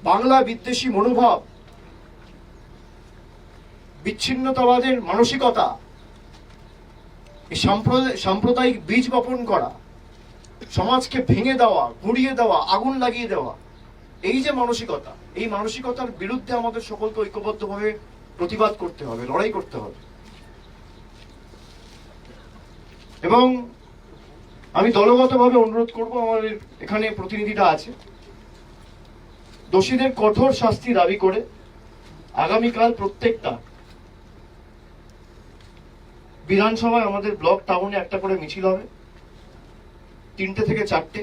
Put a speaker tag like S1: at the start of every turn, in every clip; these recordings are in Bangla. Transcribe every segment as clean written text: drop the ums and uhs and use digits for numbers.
S1: বাংলা বিদ্বেষী মনোভাব, বিচ্ছিন্নতাবাদের মানসিকতা, এই সাম্প্রদায়িক বীজ বপন করা, সমাজকে ভেঙে দেওয়া, গুঁড়িয়ে দেওয়া, আগুন লাগিয়ে দেওয়া, এই যে মানসিকতা, এই মানসিকতার বিরুদ্ধে আমাদের সকলকে ঐক্যবদ্ধভাবে প্রতিবাদ করতে হবে, লড়াই করতে হবে। এবং আমি দলগতভাবে অনুরোধ করব, আমাদের এখানে প্রতিনিধিটা আছে, দোষীদের কঠোর শাস্তি দাবি করে আগামীকাল প্রত্যেকটা বিধানসভায় আমাদের ব্লক টাউনে একটা করে মিছিল হবে, 3টে থেকে 4টে।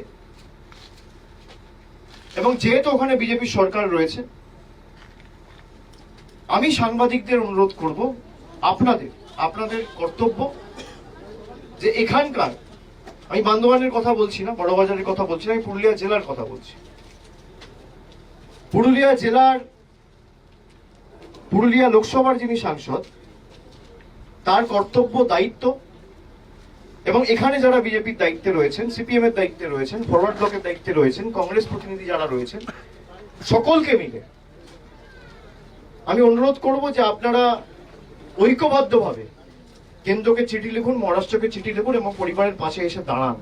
S1: এবং যেহেতু ওখানে বিজেপি সরকার রয়েছে, আমি সাংবাদিকদের অনুরোধ করব, আপনাদের কর্তব্য যে এখানকার, আমি বান্দোয়ানের কথা বলছি না, বড়বাজারের কথা বলছি না, আমি পুরুলিয়া জেলার কথা বলছি। পুরুলিয়া লোকসভার যিনি সাংসদ, তার কর্তব্য, দায়িত্ব, এবং এখানে যারা বিজেপির দায়িত্বে রয়েছেন, সিপিএম এর দায়িত্বে রয়েছেন, ফরওয়ার্ড ব্লকের দায়িত্বে রয়েছেন, কংগ্রেস প্রতিনিধি যারা রয়েছেন, সকলকে মিলে আমি অনুরোধ করব যে আপনারা ঐক্যবদ্ধভাবে কেন্দ্রকে চিঠি লিখুন, মহারাষ্ট্রকে চিঠি লিখুন এবং পরিবারের পাশে এসে দাঁড়ান।